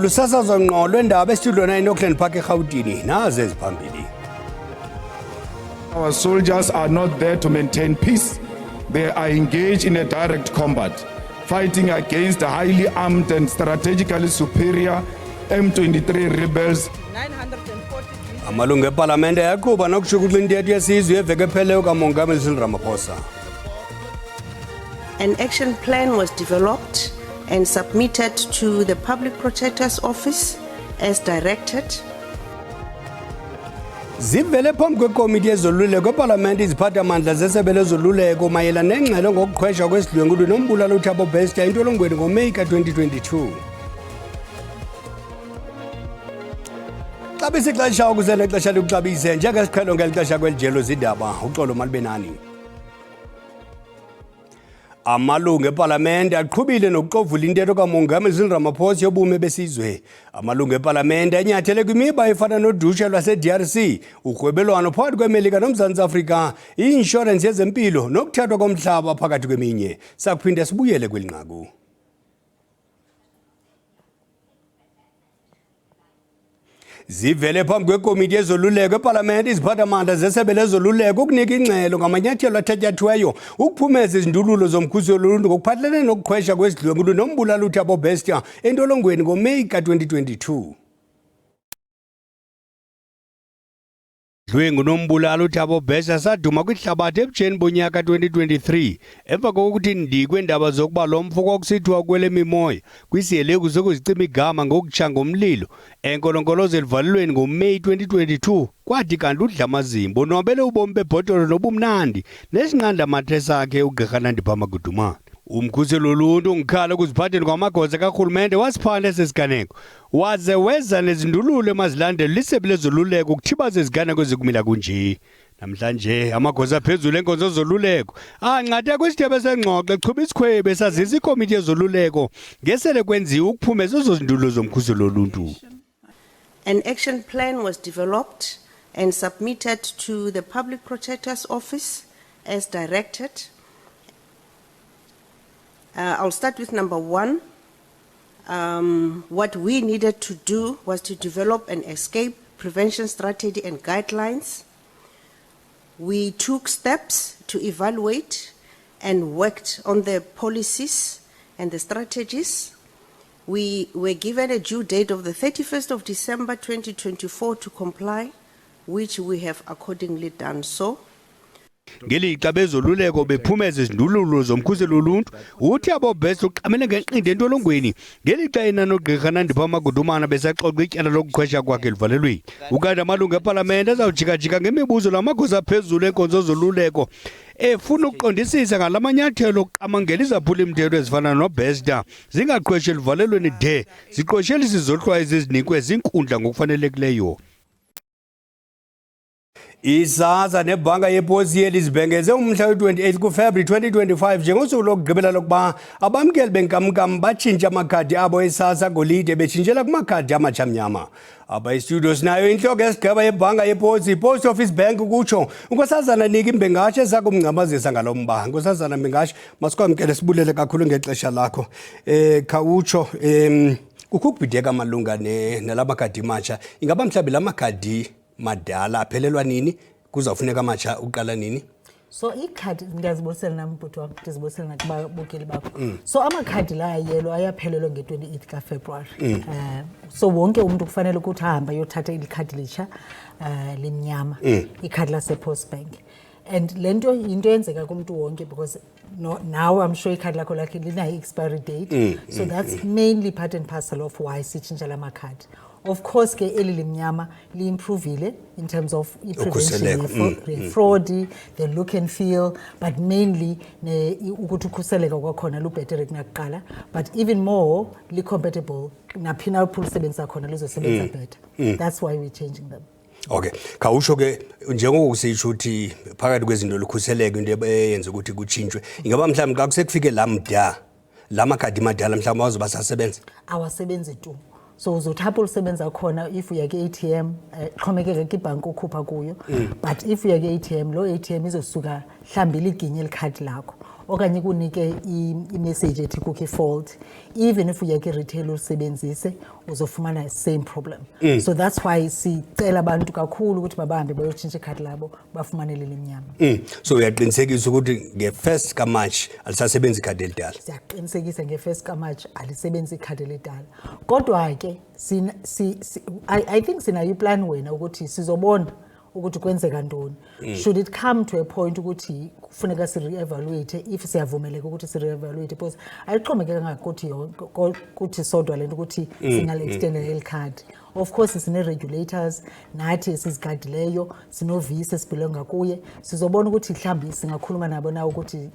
Lusasazo ngqo lwendaba estudio 9 Auckland Park eGauteng nazi eziphambili. Our soldiers are not there to maintain peace. They are engaged in a direct combat, fighting against the highly armed and strategically superior M23 rebels. 940. Amalungu eParlamente yaqhuba nokushukuxa intetho yesizwe eveke epheleyo kaMongameli Cyril Ramaphosa. An action plan was developed and submitted to the Public Protector's Office as directed. Zivele phambi kwekomiti yezoluleko eParlamente iziphathamandla zesebe lezoluleko mayelana nengxelo ngokuqhwesha kwesidlwengulo nombulalo uThabo Bester entolongweni ngoMeyi ka-2022. Xabisa ixesha ukuze nexesha lokuxabise njengesiqhelo ngeli xesha kwelijelo zindaba uxolo malibenani. Amalungu eParlamente aqhubile nokuxovula intetho kaMongameli Cyril Ramaphosa yobume besizwe. Amalungu eParlamente enyathele kwimiba efana nodushe lwase-DRC, urhwebelwano phakathi kweMelika noMzantsi Afrika, i-inshorensi yezempilo nokuthathwa komhlaba phakathi kweminye. Sakuphinde sibuyele kweli nqaku. Zivele phambi kwekomiti yezoluleko eParlamente iziphathamandla zesebe lezoluleko ukunika ingxelo ngamanyathelo athatyathiweyo ukuphumeza izindululo zomkhuseli woluntu ngokuphathelene nokuqhwesha kwesidlwengulo nombulalo uThabo Bester entolongweni ngoMeyi ka-2022. Dlwengu nombulalo uThabo Bester saduma kwihlabathi ebutsheni bonyaka 2023 emva kokuthi indikwe indaba zokuba lo mfo kwakusithiwa kwele mimoya kwisiyeleko sokuzicima igama ngokutsha ngomlilo enkolonkolozo elivalelweni ngoMeyi 2022 kwathi kanti uDlamazimbo onwabele ubomi bebhotolo nobumnandi nesinqanda mathe sakhe uGqirha Nandipha Magudumane. Umkhuseli woluntu ungikhala ukuziphatheni kwamagosa karhulumente wasiphanda esesiganeko waze weza nezindululo emazilandelo lisebe lezoluleko ukuthibaza iziganeko ezikumila kunje. Namhlanje amagosa phezulu enkonzo zoluleko anqathe kwisithebe sengxoxo echuba isikhwebe esazisa ikomiti yezoluleko ngesele kwenziwa ukuphumeza ezo zindululo zomkhuseli woluntu. An action plan was developed and submitted to the Public Protector's Office as directed. I'll start with number 1. What we needed to do was to develop an escape prevention strategy and guidelines. We took steps to evaluate and worked on the policies and the strategies. We were given a due date of the 31st of December 2024 to comply, which we have accordingly done so. Ngelixa bezoluleko bephumeza izindululo zomkhuseli woluntu uThabo Bester uqamele ngenqindi entolongweni ngelixa yena noGqirha Nandipha Magudumane besaxoxa ityala lokuqhwesha kwakhe elivalelweni. Ukanti amalungu eParlamente azawujika-jika ngemibuzo lamagosa aphezulu enkonzo zoluleko efuna ukuqondisisa ngalamanyathelo okuqamangela izaphuli-mthetho ezifana noBester zingaqhweshi elivalelweni de ziqoshelise izohlwayo ezinikwe zinkundla ngokufanelekileyo. Isaza nebhanka yeposi yelizibhengeze umhla we-28 kuFebruwari 2025 njengosuku lokugqibela lokuba abamkeli benkamnkam batshintsha amakhadi abo esasa golide betshintshela kumakhadi amatsha amnyama. Apha istudio sinayo intloko esigqeba yebhanka yeposi i-Post Office Bank ukutsho unkosazana Nikki Mbengashe esakumngcambazisa ngalo mba. Nkosazana Mbengashe, masikwamkele sibulele kakhulu ngexesha lakho. Khawutsho kukho ukubhideka malunga nalamakhadi matsha. Ingaba mhlawumbi la makhadi madala aphelelwa nini kuzawufuneka amatsha uqala nini? So ikhadi ngiyazibosela nami bhuti wami ndizibosela nakubabukeli bakho. So amakhadi la yelo ayaphelelwa nge-28 kaFebruwari. So wonke umuntu kufanele ukuthi ahambe ayothatha ikhadi letsha limnyama ikhadi lasePost Bank. And lento into yenzeka kumuntu wonke because now I'm sure ikhadi lakho linayo expiry date. So that's mainly part and parcel of why sitshintsha la makhadi. Of course ke eli limnyama li-improvile in terms of prevention fraud, the look and feel, but mainly ukuthi ukhuseleko kwakhona lubhetere kunakuqala, but even more li-compatible naphina ulisebenza khona lizosebenza better. That's why we're changing them. Okay, khawusho ke njengoku sisho ukuthi phakathi kwezinto lokhuseleko into eyenza ukuthi kutshintshwe ingaba mhlawumbe xa kusekufike la makhadi madala mhlawumbe azoba sasebenza awasebenzi tu. So uzothapha ulisebenza khona if uya ke-ATM xhomekeke kwibhanki ukhupha kuyo, but if uya ke-ATM lo ATM izosuka mhlawumbi liginye elikhadi lakho okanye kunike i-message ethi kukho i-fault, even if uyeke i-retail ulisebenzise uzofumana same problem. So that's why sicela abantu kakhulu ukuthi mabahambe bayotshintsha ikhadi labo bafumane leli mnyama. So uyaqinisekisa ukuthi nge-1 kaMarch alisasebenzi ikhadi elidala? Siyaqinisekisa nge-1 kaMarch alisebenzi ikhadi elidala. Kodwa ke I think sinayo iplan wena ukuthi sizobona ukuthi kwenzeka ntoni. Should it come to a point ukuthi kufuneka si-re-evaluate, if siyavumeleka ukuthi si-re-evaluate, because ayixhomekekanga kuthi sodwa lento ukuthi singale-extendela eli khadi. Of course sine-regulators nathi esizigadileyo, sinovisi esibhilonga kuye, sizobona ukuthi mhlawumbi singakhuluma nabo na ukuthi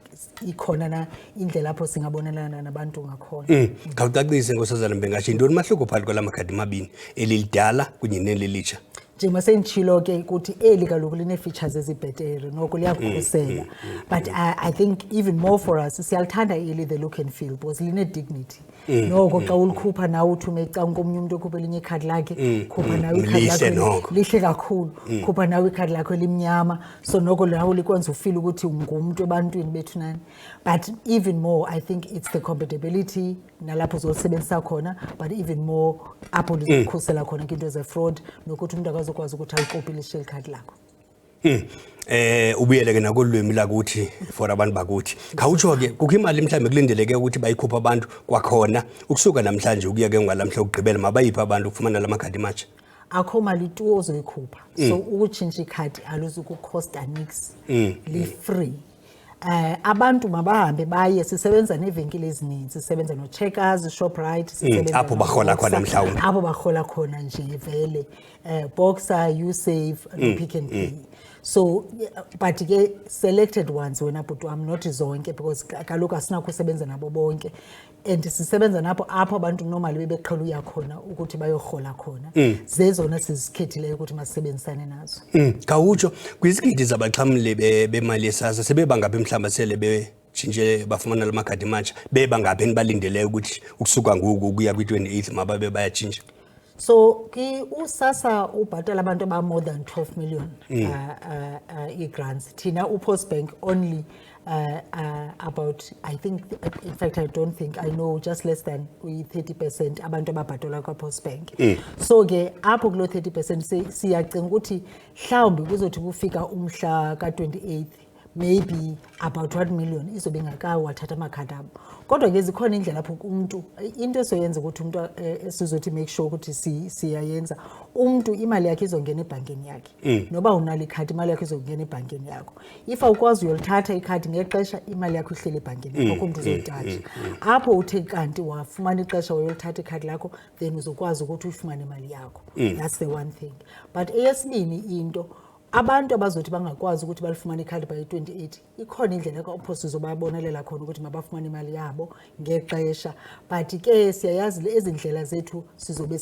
ikhona na indlela apho singabonelana nabantu ngakhona. Khawucacise Nkosazana Mbengashi, yintoni umahluko phakathi kwala makhadi mabini, elilidala kunye nelilitsha? Njengoba senditshilo ke ukuthi eli kaloku line-features ezibhetere noko liyakhusela, but I think even more for us siyalithanda eli the look and feel because line-dignity. Noko xa ulikhupha nawe uthi umecanga komnye umuntu okhupha elinye ikhadi lakhe, khupha nawe ikhadi lakho lihle kakhulu, khupha nawe ikhadi lakho elimnyama, so noko nawe likwenza ufeel ukuthi ungumntu ebantwini bethu nani. But even more I think it's the compatibility nalapho uzolisebenzisa khona, but even more apho lizokhusela khona into ze-fraud nokuthi umuntu akazokwazi ukuthi ayikopilishe ikhadi lakho. Ubuyele ke nakolwimi lakuthi for abantu bakuthi. Khawutsho ke kukho imali mhlambe kulindeleke ukuthi bayikhupha abantu kwakhona ukusuka namhlanje ukuya ke ngalamhla ukugqibela mabayipha abantu ukufumana lamakhadi matsha? Akho mali tu ozoyikhupha. So ukutshintsha ikhadi aluzukucosta nix. Li-free. Abantu mabahambe baye, sisebenza nevenkile ezininzi, sisebenza no-Checkers, Shoprite, sisebenza apho barhola khona mhlawumbe. Apho barhola khona nje vele. Boxer, Usave, no-Pick n Pay. So but ke selected ones wena but I'm not zonke because kaloku asinakho usebenza nabo bonke, and sisebenza napho apho abantu normally bebeqhela uya khona ukuthi bayorhola khona. Zezona sizikhethileyo ukuthi masisebenzisane nazo. Khawutsho kwizigidi zabaxhamli bemali yesasa sebebangaphi mhlamba sele betshintshe bafumana lamakhadi matsha, bebangaphi nibalindeleyo ukuthi ukusuka ngoku ukuya kwi-28 mababe bayatshintsha? So uSASSA ubhatala abantu aba more than 12 million grants. Thina uPostbank only about, I think, in fact I don't think, I know just less than 30% abantu ababhatala kwaPostbank. So ke apho kulo 30% siyacinga ukuthi mhlawumbi kuzothi kufika umhla ka-28 maybe about 1 million izobe ingakawathatha amakhadi abo. Kodwa ke zikhona indlela lapho umuntu into esoyenza ukuthi umuntu sizothi make sure ukuthi siyayenza umuntu imali yakhe izongena ebhankeni yakhe. Noba unalo ikhadi imali yakhe izongena ebhankeni yakho. If awukwazi uyolithatha ikhadi ngexesha imali yakho ihlele ebhankeni yakho umuntu uzoyithatha. Apho uthe kanti wafumana ixesha wayolithatha ikhadi lakho then uzokwazi ukuthi uyifumane imali yakho. That's the one thing. But eyesibini into abantu abazothi bangakwazi ukuthi balifumane ikhadi by 28 ikhona indlela kapho sizobabonelela khona ukuthi mabafumane imali yabo ngexesha, but ke siyayazi ezindlela zethu sizobe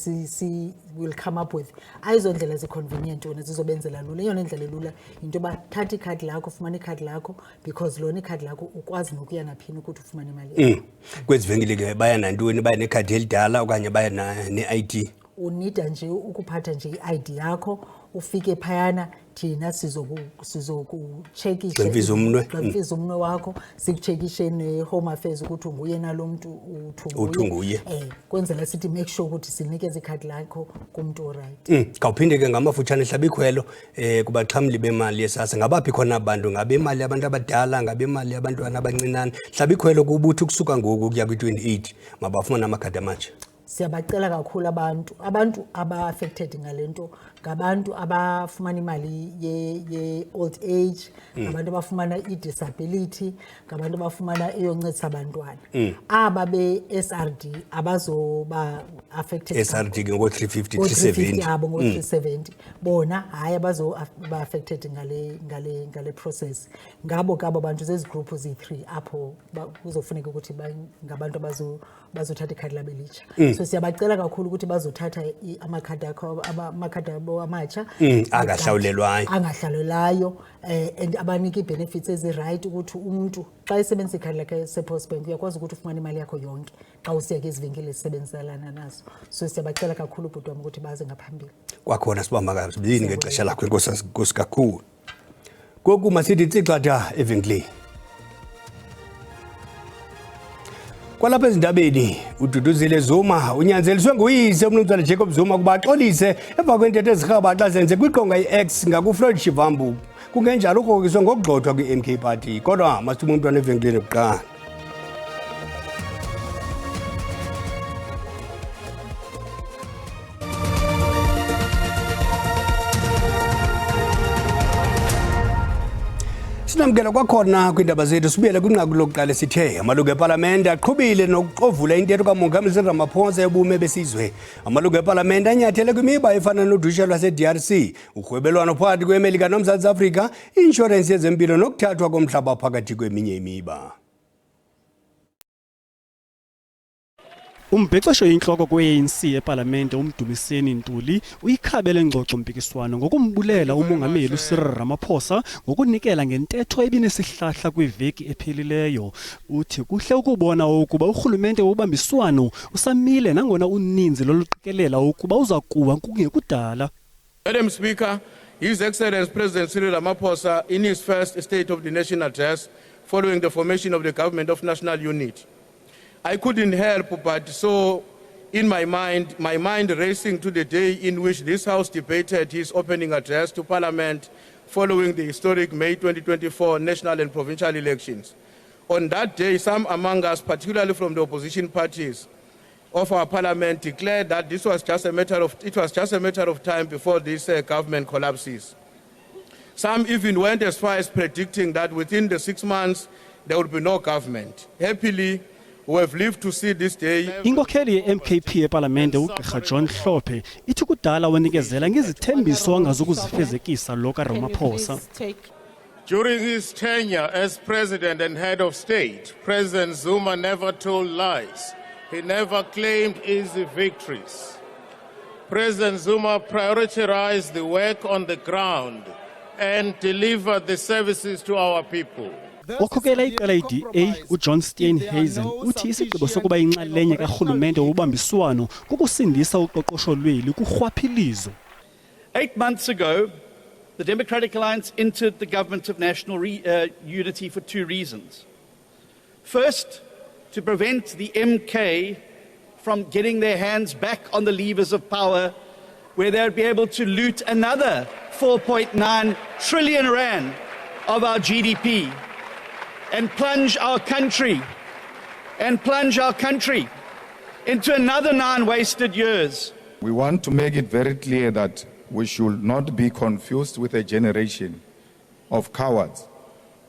will come up with ayizondlela ezi-convenient wona zizobenzela lula. Eyona indlela elula into yoba thatha ikhadi lakho ufumane ikhadi lakho because lona ikhadi lakho ukwazi nokuya naphini ukuthi ufumane imali yakho. Kwezi venkile ke baya nantoni, baya nekhadi elidala okanye baya ne-ID? Unida nje ukuphatha nje i-ID yakho ufike phayana thina sizokuchekisha gximfiza umnwe wakho, sikuchekishe ne-Home Affairs ukuthi unguye nalo muntu uthi unguye. Kwenzela sithi make sure ukuthi sinikeze ikhadi lakho kumuntu oright. Kawuphinde ke ngamafutshane hlabikhwelo kubaxhamli bemali yesasa, ngabaphi khona abantu, ngabe abantu abadala, ngabe abantwana abancinane, hlabikhwelo kubuthi ukusuka ngoku kuya kwi-28 mabafumane amakhadi amatsha? Siyabacela kakhulu abantu aba-affected ngalento ngabantu abafumana imali ye-old age, ngabantu abafumana i-disability, ngabantu abafumana eyoncedisa abantwana. Aba be-SRD abazoba affected. SRD ke ngo-350 370 abo ngo-370 bona hayi abazoba affected ngale process. Ngabo abantu zezi group zi-3 apho kuzofuneka ukuthi ngabantu bazothatha ikhadi labo elitsha. So siyabacela kakhulu ukuthi bazothatha amakhadi abo amatsha angahlawulelwayo and abanika i-benefits ezi-right ukuthi umuntu xa esebenzisa ikhadi lakhe se-Postbank uyakwazi ukuthi ufumane imali yakho yonke xa usiya kwezivenkile esisebenziselana nazo. So siyabacela kakhulu bhuti wami ukuthi baze ngaphambili. Kwakhona sibamba kabili ngexesha lakho Nkosi kakhulu. Ngoku masithi tsixatha evenkileni. Kwalapha ezindabeni uDuduzile Zuma unyanzeliswe nguyise umnumzana Jacob Zuma kuba axolise emva kwentetho ezirhabaxa zenze kwiqonga iX ngakuFloyd Shivambu. Kungenjalo ukrokiswe ngokugxothwa kwi-MK Party kodwa masithuma umntwana evenkileni buqala. Sinamkela kwakhona kwindaba zethu sibuyele kwinqaku lokuqala sithe amalungu eParlamente aqhubile nokuxovula intetho kaMongameli Cyril Ramaphosa yobume besizwe. Amalungu eParlamente anyathele kwimiba efana nodushe lwase-DRC, urhwebelwano phakathi kweMelika noMzantsi Afrika, i-inshorensi yezempilo nokuthathwa komhlaba phakathi kweminye imiba. Umbhexesho yinhloko kwe-ANC eParlamente uMdumiseni Ntuli uyikhabele ngxoxo mpikiswano ngokumbulela umongameli uCyril Ramaphosa ngokunikela ngentetho ebinesihlahla kwiveki ephelileyo. Uthi kuhle ukubona ukuba urhulumente wobambiswano usamile nangona uninzi loluqikelela ukuba uzakuwa kungekudala. Madam Speaker, His Excellency President Cyril Ramaphosa in his first State of the Nation address following the formation of the Government of National Unity. I couldn't help but saw in my mind racing to the day in which this House debated his opening address to Parliament following the historic May 2024 national and provincial elections. On that day, some among us, particularly from the opposition parties of our Parliament, declared that it was just a matter of time before this government collapses. Some even went as far as predicting that within the 6 months there would be no government. Happily, we have lived to see this day. Inkokheli ye-MKP eParlamente uGqirha John Hlophe ithi kudala wanikezela ngezithembiso angazukuzifezekisa lo kaRamaphosa. During his tenure as President and Head of State, President Zuma never told lies. He never claimed easy victories. President Zuma prioritized the work on the ground and delivered the services to our people. Okhokela iqela i-DA uJohn Steenhuisen uthi isigqibo sokuba inxalenye karhulumente wobambiswano kukusindisa uqoqosho lweli kurhwaphilizo. 8 months ago, the Democratic Alliance entered the Government of National Unity for 2 reasons. First, to prevent the MK from getting their hands back on the levers of power, where they would be able to loot another 4.9 trillion rand of our GDP and plunge our country into another 9 wasted years. We want to make it very clear that we should not be confused with a generation of cowards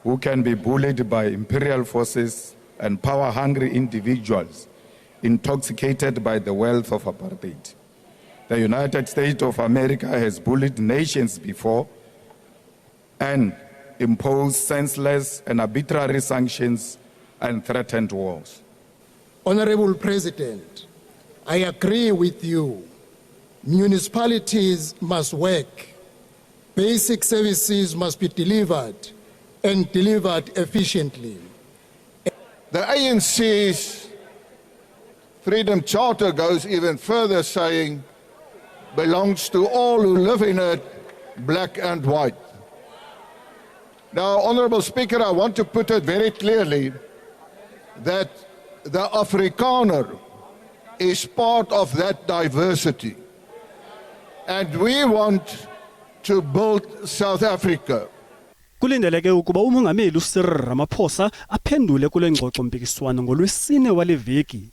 who can be bullied by imperial forces and power-hungry individuals intoxicated by the wealth of apartheid. The United States of America has bullied nations before and imposed senseless and arbitrary sanctions and threatened wars. Honorable President, I agree with you. Municipalities must work. Basic services must be delivered and delivered efficiently. The ANC's Freedom Charter goes even further, saying, belongs to all who live in it, black and white. Now, Honourable Speaker, I want to put it very clearly that the Afrikaner is part of that diversity. And we want to build South Africa. Kulindeleke ukuba umongameli uCyril Ramaphosa aphendule kule ngxoxo mpikiswano ngolwesine wale veki.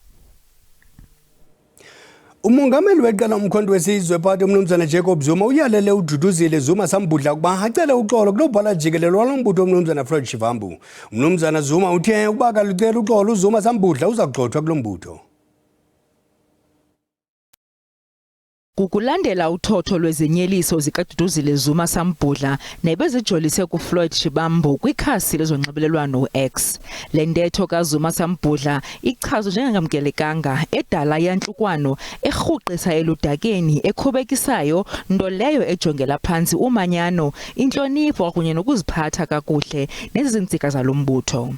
Umongameli weqala umkhonto wesizwe phakathi umnumzana Jacob Zuma uyalele uDuduzile Zuma sambudla kuba acele uxolo kulobhala jikelelo walombutho umnumzana Floyd Shivambu. Umnumzana Zuma uthe ukuba kalucela uxolo uZuma sambudla uza kugxothwa kulombutho. Kukulandela uthotho lwezenyeliso zikaDuduzile Zuma sambudla nebezijolise kuFloyd Shivambu kwikhasi lezonxibelelwano X. Le ntetho kaZuma sambudla ichazwe njengengamkelekanga edala yantlukwano erhuqisa eludakeni ekhubekisayo nto leyo ejongela phantsi umanyano, intlonipho kunye nokuziphatha kakuhle nezintsika zalombutho.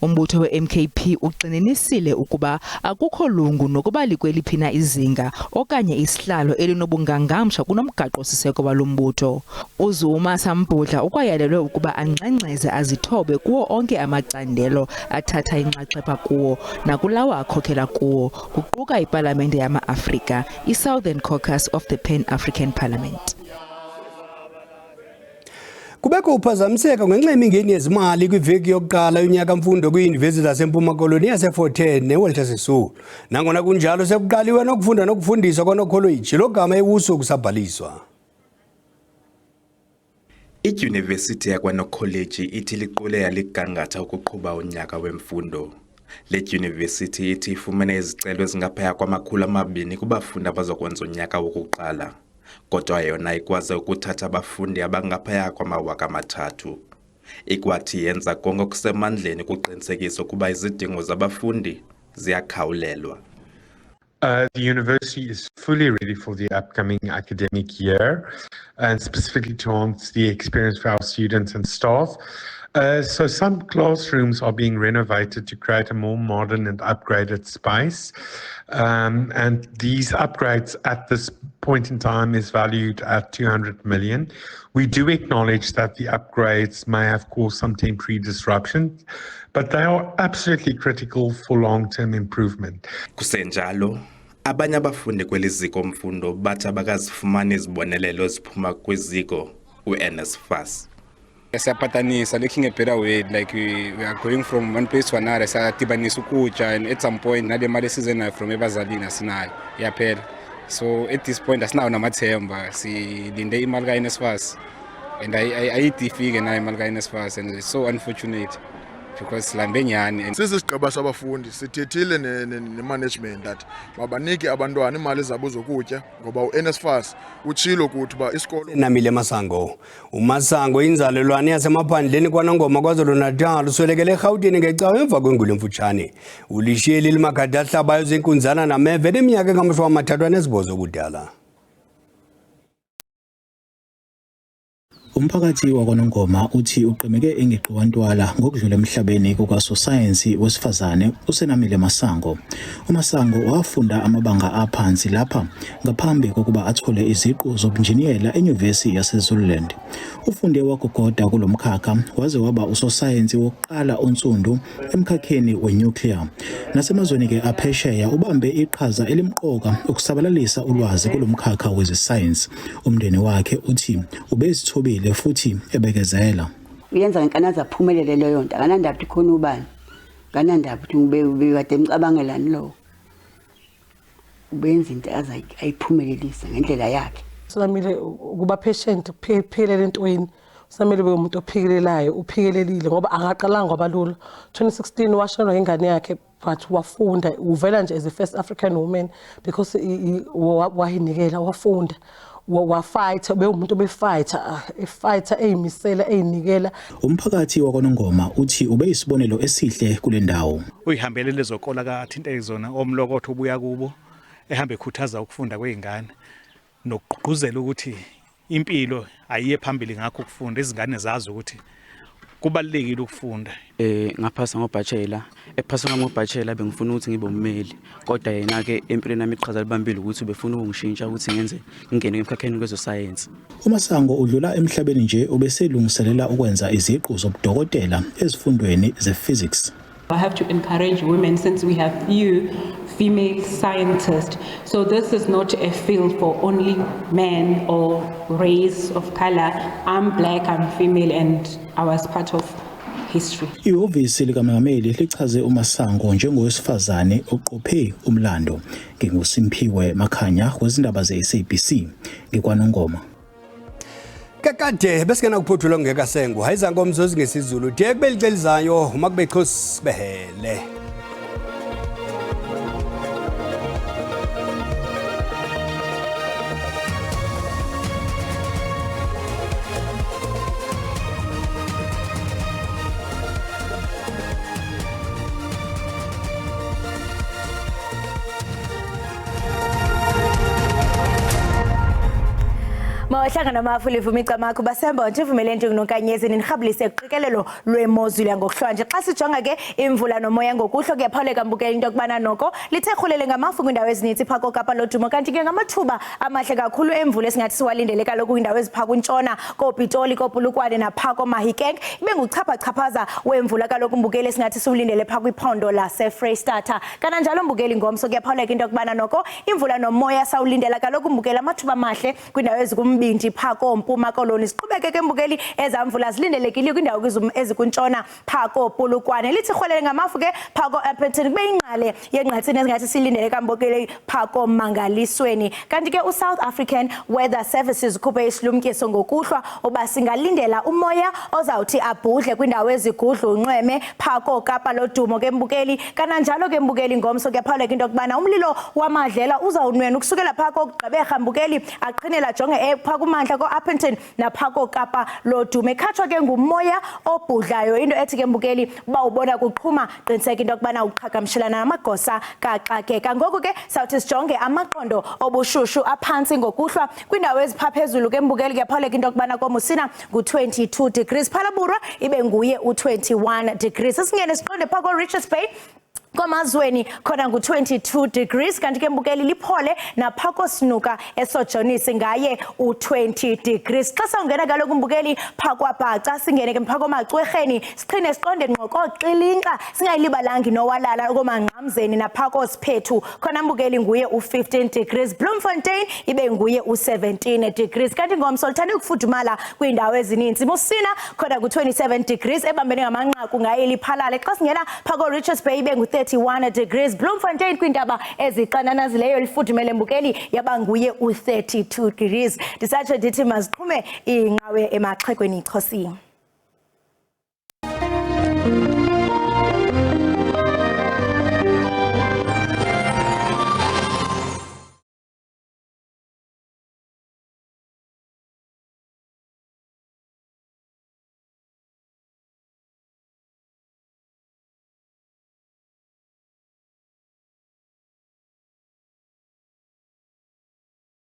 Umbutho we-MKP ugxininisile ukuba akukho lungu nokuba likweliphi na izinga okanye isihlalo elinobungangamsha kunomgaqo-siseko walombutho. uZuma Sambudla ukwayalelwe ukuba angxengxeze azithobe kuwo onke amacandelo athatha inxaxheba kuwo nakulawo akhokhela kuwo, kuquka ipalamente yama-Afrika, i-Southern Caucus of the Pan-African Parliament. Kubekho uphazamiseka ngenxa yemingeni yezimali kwiveki yokuqala yonyaka mfundo kwiYunivesithi yaseMpuma Koloni yase-Fort Hare neWalter Sisulu. Nangona kunjalo sekuqaliwe nokufunda nokufundiswa kwanokholoji lo gama ewusuku sabhaliswa. iYunivesithi yakwaNokholeji ithi liqule yaligangatha ukuqhuba unyaka wemfundo. Le dyunivesithi ithi ifumene izicelo ezingaphaya kwama200 kubafundi abazokwenza unyaka wokuqala. Kodwa yona ikwaze ukuthatha abafundi abangaphaya kwama3,000. Ikwathi yenza konke okusemandleni kuqinisekisa ukuba izidingo zabafundi ziyakhawulelwa. The university is fully ready for the upcoming academic year, and specifically to enhance the experience for our students and staff. So some classrooms are being renovated to create a more modern and upgraded space. And these upgrades at this point in time is valued at 200 million. We do acknowledge that the upgrades may have caused some temporary disruptions, but they are absolutely critical for long-term improvement. Kusenjalo, abanye abafundi kweliziko mfundo bathi abakazifumana izibonelelo eziphuma kwiziko uNSFAS. Siyapatanisa, looking a better way, like we are going from one place to another, siyadibanisa ukutya, and at some point nale mali sizena from ebazalini asinayo yaphela. So at this point asinawo namathemba, silinde imali kaNSFAS, and ayidifike nayo imali kaNSFAS, and it's so unfortunate because lambe nyani. Sisigaba sabafundi sithethile ne-management that babanike abantwana imali zabo zokutya ngoba uNSFAS utshilo ukuthi ba isikolo. Namile Masango. uMasango inzalelwane yasemaphandleni kwaNongoma KwaZulu-Natal uswelekele eGauteng ngecawe emva kwengulo emfutshane. Ulishiyeli limakhadi ahlabayo zenkunzana nameve neminyaka engama-38 obudala. Umphakathi wakwaNongoma uthi uqemeke engeqiwantwala ngokudlula emhlabeni kukasosayensi wesifazane uSenamile Masango. uMasango wafunda amabanga aphansi lapha ngaphambi kokuba athole iziqu zobunjiniyela eNyuvesi yaseZululand. Ufunde wagogoda kulomkhakha waze waba usosayensi wokuqala onsundu emkhakheni wenuclear. Nasemazweni ke aphesheya ubambe iqhaza elimqoka ukusabalalisa ulwazi kulomkhakha wezesayensi. Umndeni wakhe uthi ubezithobile futhi ebekezela. Uyenza ngenkanaza aphumelele leyo nto, akanandaba ukuthi khona ubani. Akanandaba ukuthi ube kade emcabangelani lo. Ubenza into ayiphumelelisa ngendlela yakhe. Usamile ukuba patient uphelele entweni. Usamile ube umuntu ophikelelayo, uphikelelile ngoba akaqalanga kwabalula. 2016 washonelwa ingane yakhe but wafunda, uvela nje as a first African woman because wahinikela wafunda. Wafight ube umuntu efighter eyimisela eyinikela. Umphakathi wakwaNongoma uthi ube isibonelo esihle kule ndawo. Uyihambele lezokola kathinte izona omlokotho ubuya kubo ehamba ekhuthaza ukufunda kwezingane nokugqugquzela ukuthi impilo ayiye phambili ngakho ukufunda izingane zazi ukuthi kubalekile ukufunda. Ngaphasa ngobachelor, ephasa ngobachelor bengifuna ukuthi ngibe ummeli, kodwa yena ke empilweni nami iqhaza libambile ukuthi ubefuna ukungishintsha ukuthi ngenze ngingene emkhakheni kwezosayensi. uMasango udlula emhlabeni nje ubeselungiselela ukwenza iziqu zobudokotela ezifundweni ze-physics. I have to encourage women since we have few female scientists. So this is not a field for only men or race of color. I'm black, I'm female, and I was part of history. Ihhovisi likaMongameli lichaze uMasango njengowesifazane oqophe umlando. NginguSimphiwe Makhanya kwezindaba ze-SABC ngikwaNongoma. Kakade besikena kuphothula ngekasengo hayizango umzozi ngesizulu de kubelicelizayo uma kube Khosi Behele. Wahlangana amafulifu imicamako basemba ntivumele nje nonkanyezi nirhabulise kuqikelelo lwemozulu yangokuhlanje xa sijonga ke imvula nomoya ngokuhlo kuyaphawuleka mbukela into yokubana noko lithe rhulele ngamafu kwindawo ezininzi phaa koKapa lodumo kanti ke ngamathuba amahle kakhulu emvula esingathi siwalindele kaloku kwindawo eziphaa kwintshona koPitoli koPolokwane naphaa koMahikeng ibe nguchaphaza wemvula kaloku mbukela esingathi siwulindele phaa kwiphondo laseFreystata kananjalo mbukeli ngomso kuyaphawuleka into yokubana noko imvula nomoya sawulindela kaloku mbukela amathuba amahle kwindawo ezikumbindi phaa koMpuma Koloni siqhubeke ke mbukeli ezamvula zilindelekile kwindawo ezikuntshona phaa koPolokwane lithi rhwelele ngamafu ke phaa koAppleton kube ingqale yengqatsini ezingathi silindele kambukeli phaa koMangalisweni kanti ke uSouth African Weather Services ukhuphe isilumkiso ngokuhlwa uba singalindela umoya ozawuthi abhudle kwindawo ezigudla unxweme phaa koKapa lodumo ke mbukeli kananjalo ke mbukeli ngomso kuyaphawuleka into yokubana umlilo wamadlela uzawunwena ukusukela phaa koGqeberha mbukeli aqhinela jonge phaa kumandla koAppleton naphaa koKapa lodumo ekhatshwa ke ngumoya obhudlayo into ethi ke mbukeli uba ubona kuqhuma qiniseka into yokubana uqhagamshelana namagosa kaxakeka ngoku ke sawuthi sijonge amaqondo obushushu aphantsi ngokuhlwa kwindawo eziphaphezulu ke mbukeli kuyaphawuleka into yokubana koMusina ngu-22 degrees Phalaborwa ibe nguye u-21 degrees sesingene siqonde phaa koRichards Bay Komazweni khona ngu-22 degrees kanti ke mbukeli liphole naphaa koSinuka esojonisi ngaye u-20 degrees xa sawungena kaloku mbukeli phaa kwaBhaca singene ke phaa koMacwerheni siqhine siqonde ngqo kooXilinxa singayilibalangi noWalala koMangqamzeni naphaa koSiphethu khona mbukeli nguye u-15 degrees Bloemfontein ibe nguye u-17 degrees kanti ngomso lithande ukufudumala kwiindawo ezininzi Musina khona ngu-27 degrees ebambene ngamanqaku ngaye liphalale xa singena phaa koRichards Bay ibe ngu-31 degrees Bloemfontein kwintaba ezixananazileyo lifudumele mbukeli yaba nguye u-32 degrees ndisatsho ndithi maziqhume inqawe emaxhekweni iXhosini.